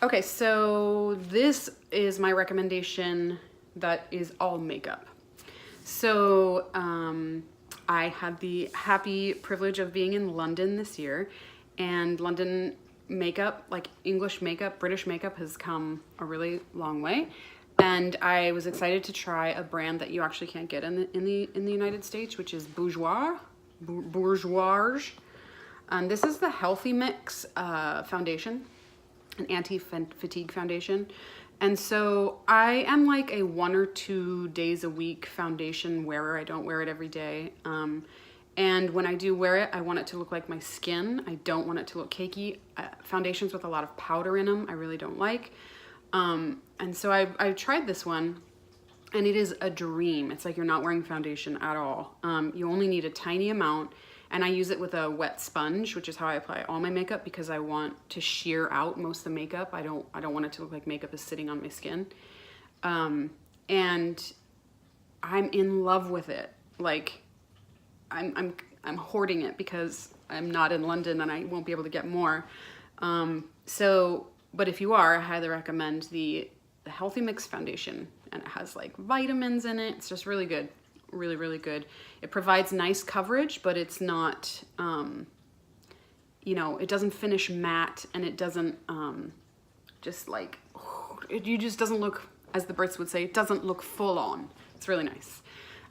Okay, so this is my recommendation that is all makeup. So I had the happy privilege of being in London this year, and London makeup, like English makeup, British makeup, has come a really long way. And I was excited to try a brand that you actually can't get in the United States, which is Bourjois. Bourjois. This is the Healthy Mix foundation, an anti-fatigue foundation. And so I am like a 1 or 2 days a week foundation wearer. I don't wear it every day. And when I do wear it, I want it to look like my skin. I don't want it to look cakey. Foundations with a lot of powder in them, I really don't like. And so I tried this one, and it is a dream. It's like you're not wearing foundation at all. You only need a tiny amount, and I use it with a wet sponge, which is how I apply all my makeup, because I want to shear out most of the makeup. I don't want it to look like makeup is sitting on my skin. And I'm in love with it. Like I'm hoarding it because I'm not in London and I won't be able to get more. But if you are, I highly recommend the Healthy Mix foundation, and it has like vitamins in it. It's just really good. Really, really good. It provides nice coverage, but it's not, you know, it doesn't finish matte, and it doesn't just like, it just doesn't look, as the Brits would say, it doesn't look full on. It's really nice.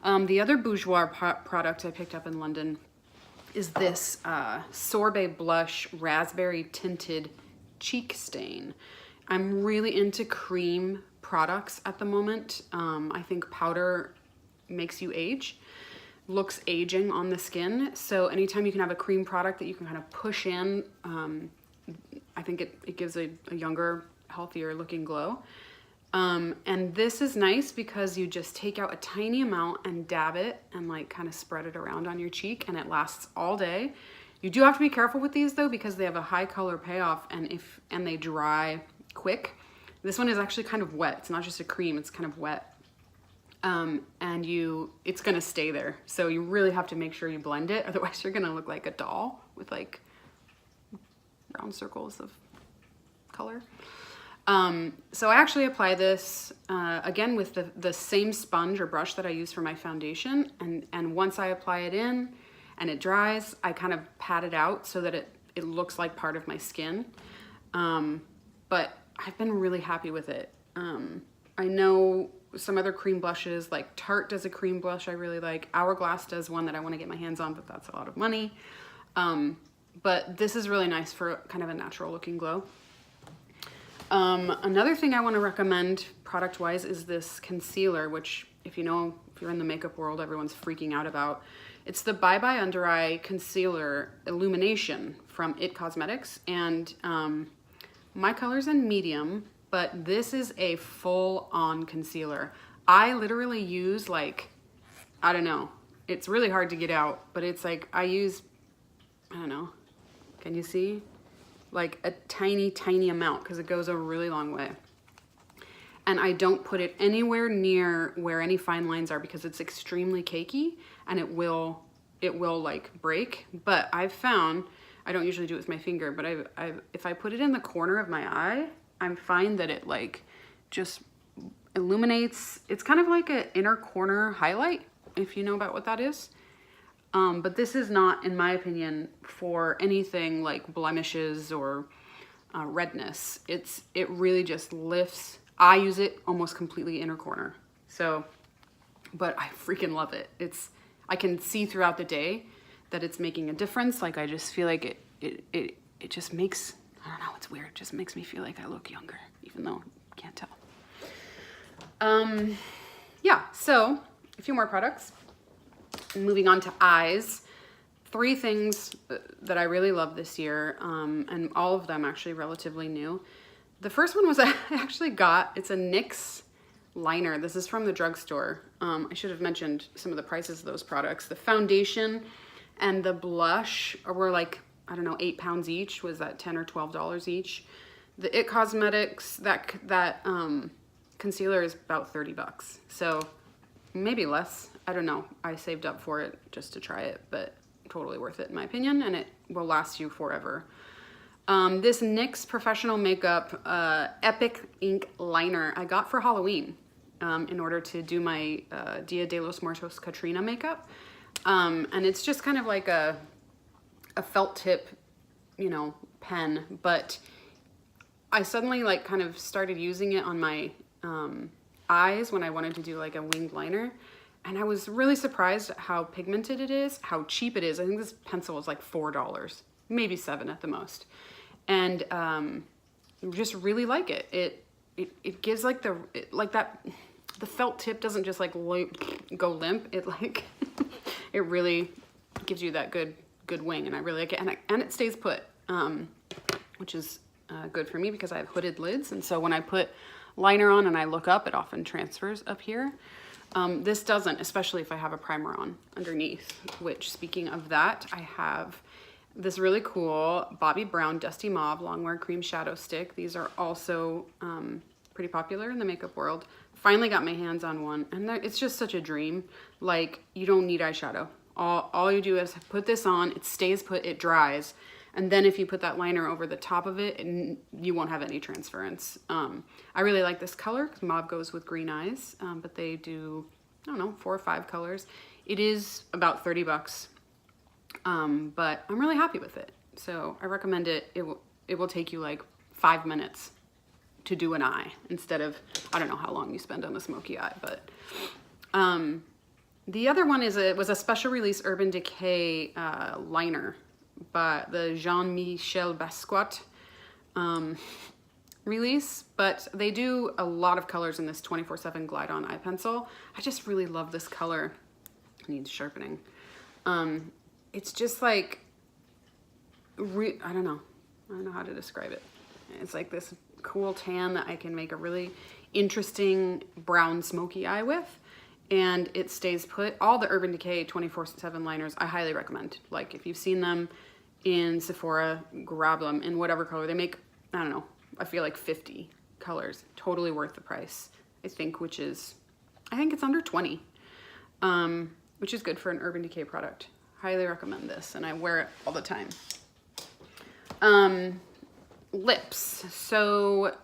The other Bourjois product I picked up in London is this Sorbet Blush Raspberry Tinted Cheek Stain. I'm really into cream products at the moment. I think powder makes you age, looks aging on the skin. So anytime you can have a cream product that you can kind of push in, I think it gives a younger, healthier looking glow. And this is nice because you just take out a tiny amount and dab it and like kind of spread it around on your cheek, and it lasts all day. You do have to be careful with these though, because they have a high color payoff, and they dry quick. This one is actually kind of wet. It's not just a cream, it's kind of wet. And it's gonna stay there. So you really have to make sure you blend it. Otherwise you're gonna look like a doll with like round circles of color. So I actually apply this, again with the same sponge or brush that I use for my foundation. And once I apply it in and it dries, I kind of pat it out so that it looks like part of my skin. But I've been really happy with it. I know some other cream blushes, like Tarte does a cream blush I really like. Hourglass does one that I want to get my hands on, but that's a lot of money. But this is really nice for kind of a natural looking glow. Another thing I want to recommend product-wise is this concealer, which if you're in the makeup world, everyone's freaking out about. It's the Bye Bye Under Eye Concealer Illumination from IT Cosmetics, and my color's in medium, but this is a full-on concealer. I literally use like, I don't know, it's really hard to get out, but it's like I use, I don't know, can you see? Like a tiny, tiny amount, because it goes a really long way. And I don't put it anywhere near where any fine lines are, because it's extremely cakey and it will like break. But I've found, I don't usually do it with my finger, but if I put it in the corner of my eye, I'm fine that it like just illuminates. It's kind of like an inner corner highlight, if you know about what that is. But this is not, in my opinion, for anything like blemishes or redness. It really just lifts. I use it almost completely inner corner. So, but I freaking love it. I can see throughout the day that it's making a difference. Like I just feel like it just makes, I don't know, it's weird. It just makes me feel like I look younger, even though I can't tell. Yeah, so a few more products. Moving on to eyes, 3 things that I really love this year, and all of them actually relatively new. The first one was I actually got, it's a NYX liner. This is from the drugstore. I should have mentioned some of the prices of those products. The foundation and the blush were like, I don't know, 8 pounds each. Was that $10 or $12 each? The IT Cosmetics, that concealer is about 30 bucks. So maybe less. I don't know. I saved up for it just to try it, but totally worth it in my opinion, and it will last you forever. This NYX Professional Makeup Epic Ink Liner I got for Halloween in order to do my Dia de los Muertos Katrina makeup. And it's just kind of like a felt tip, you know, pen, but I suddenly like kind of started using it on my eyes when I wanted to do like a winged liner. And I was really surprised at how pigmented it is, how cheap it is. I think this pencil is like $4, maybe $7 at the most. And just really like it. It gives like the felt tip doesn't just like go limp. It like it really gives you that good wing, and I really like it. And it stays put, which is good for me because I have hooded lids, and so when I put liner on and I look up, it often transfers up here. This doesn't, especially if I have a primer on underneath. Which, speaking of that, I have this really cool Bobbi Brown Dusty Mauve Longwear Cream Shadow Stick. These are also pretty popular in the makeup world. Finally got my hands on one, and it's just such a dream. Like, you don't need eyeshadow. All you do is put this on, it stays put, it dries, and then if you put that liner over the top of it, you won't have any transference. I really like this color because mauve goes with green eyes, but they do, I don't know, 4 or 5 colors. It is about 30 bucks. But I'm really happy with it. So I recommend it. It will take you like 5 minutes to do an eye instead of, I don't know how long you spend on a smoky eye, but, the other one was a special release Urban Decay, liner by the Jean-Michel Basquiat, release, but they do a lot of colors in this 24/7 Glide On eye pencil. I just really love this color. It needs sharpening. It's just like, I don't know how to describe it. It's like this cool tan that I can make a really interesting brown smoky eye with, and it stays put. All the Urban Decay 24/7 liners I highly recommend. Like, if you've seen them in Sephora, grab them in whatever color. They make, I don't know, I feel like 50 colors. Totally worth the price, I think, I think it's under 20, which is good for an Urban Decay product. Highly recommend this, and I wear it all the time. Lips. So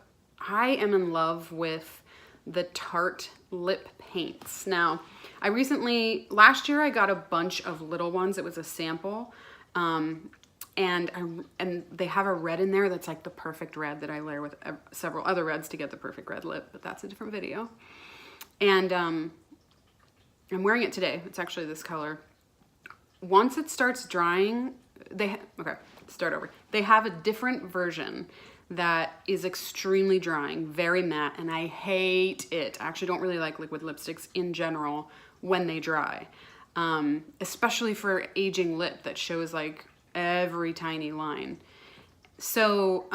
I am in love with the Tarte lip paints. Now, last year I got a bunch of little ones. It was a sample, and they have a red in there that's like the perfect red that I layer with several other reds to get the perfect red lip, but that's a different video. And I'm wearing it today. It's actually this color. Once it starts drying, they have a different version that is extremely drying, very matte, and I hate it. I actually don't really like liquid lipsticks in general when they dry, especially for aging lip that shows like every tiny line. So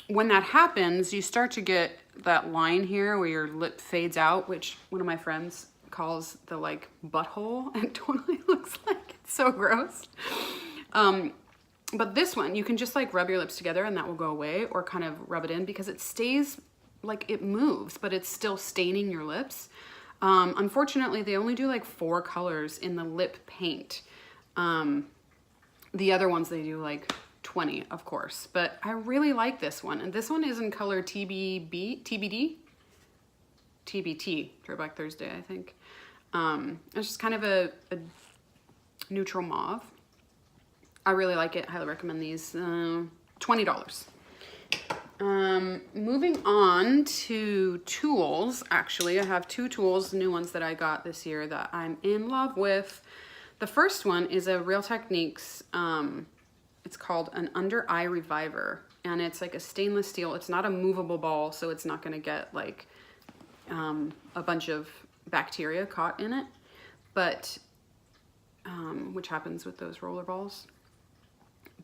when that happens, you start to get that line here where your lip fades out, which one of my friends calls the like butthole, and totally looks like it's so gross. But this one, you can just like rub your lips together and that will go away, or kind of rub it in, because it stays, like, it moves, but it's still staining your lips. Unfortunately, they only do like 4 colors in the lip paint. The other ones, they do like 20, of course, but I really like this one. And this one is in color TBT, Throwback Thursday, I think. It's just kind of a neutral mauve. I really like it. Highly recommend these. $20. Moving on to tools. Actually, I have 2 tools, new ones that I got this year that I'm in love with. The first one is a Real Techniques. It's called an Under Eye Reviver, and it's like a stainless steel. It's not a movable ball, so it's not going to get like a bunch of bacteria caught in it, but which happens with those roller balls.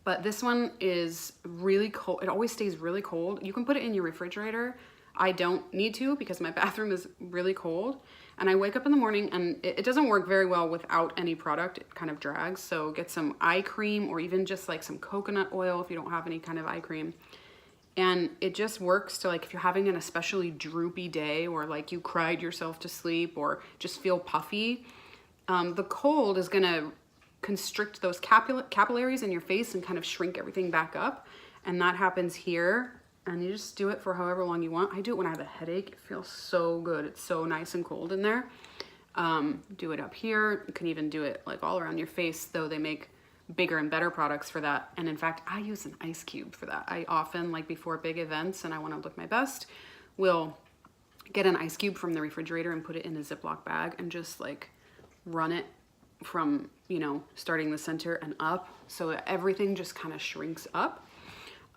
But this one is really cold. It always stays really cold. You can put it in your refrigerator. I don't need to because my bathroom is really cold. And I wake up in the morning and it doesn't work very well without any product. It kind of drags. So get some eye cream, or even just like some coconut oil if you don't have any kind of eye cream. And it just works to, like, if you're having an especially droopy day, or like you cried yourself to sleep, or just feel puffy, the cold is gonna constrict those capillaries in your face and kind of shrink everything back up. And that happens here. And you just do it for however long you want. I do it when I have a headache. It feels so good. It's so nice and cold in there. Do it up here. You can even do it like all around your face, though they make bigger and better products for that. And in fact, I use an ice cube for that. I often, like before big events and I want to look my best, will get an ice cube from the refrigerator and put it in a Ziploc bag and just like run it from, you know, starting the center and up, so that everything just kind of shrinks up.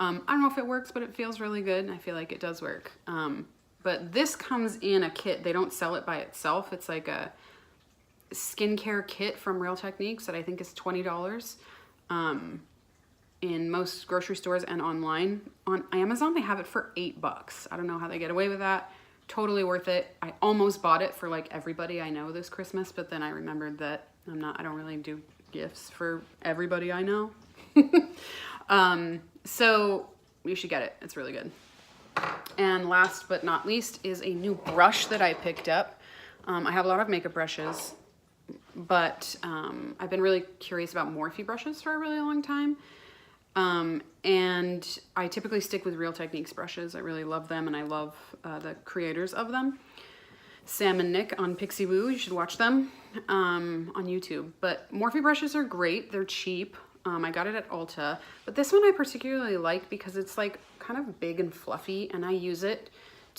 I don't know if it works, but it feels really good, and I feel like it does work. But this comes in a kit. They don't sell it by itself. It's like a skincare kit from Real Techniques that I think is $20 in most grocery stores and online. On Amazon, they have it for $8. I don't know how they get away with that. Totally worth it. I almost bought it for like everybody I know this Christmas, but then I remembered that I don't really do gifts for everybody I know. So you should get it. It's really good. And last but not least is a new brush that I picked up. I have a lot of makeup brushes, but I've been really curious about Morphe brushes for a really long time. And I typically stick with Real Techniques brushes. I really love them, and I love the creators of them. Sam and Nick on Pixie Woo. You should watch them on YouTube. But Morphe brushes are great. They're cheap. I got it at Ulta, but this one I particularly like because it's like kind of big and fluffy, and I use it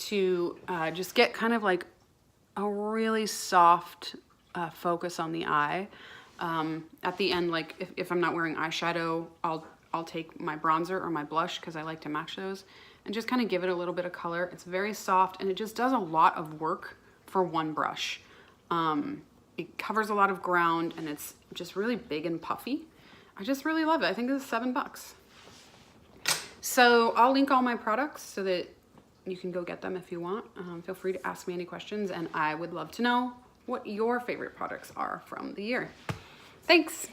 to just get kind of like a really soft focus on the eye. At the end, like if I'm not wearing eyeshadow, I'll take my bronzer or my blush, because I like to match those, and just kind of give it a little bit of color. It's very soft, and it just does a lot of work for one brush. It covers a lot of ground, and it's just really big and puffy. I just really love it. I think it's $7. So I'll link all my products so that you can go get them if you want. Feel free to ask me any questions, and I would love to know what your favorite products are from the year. Thanks.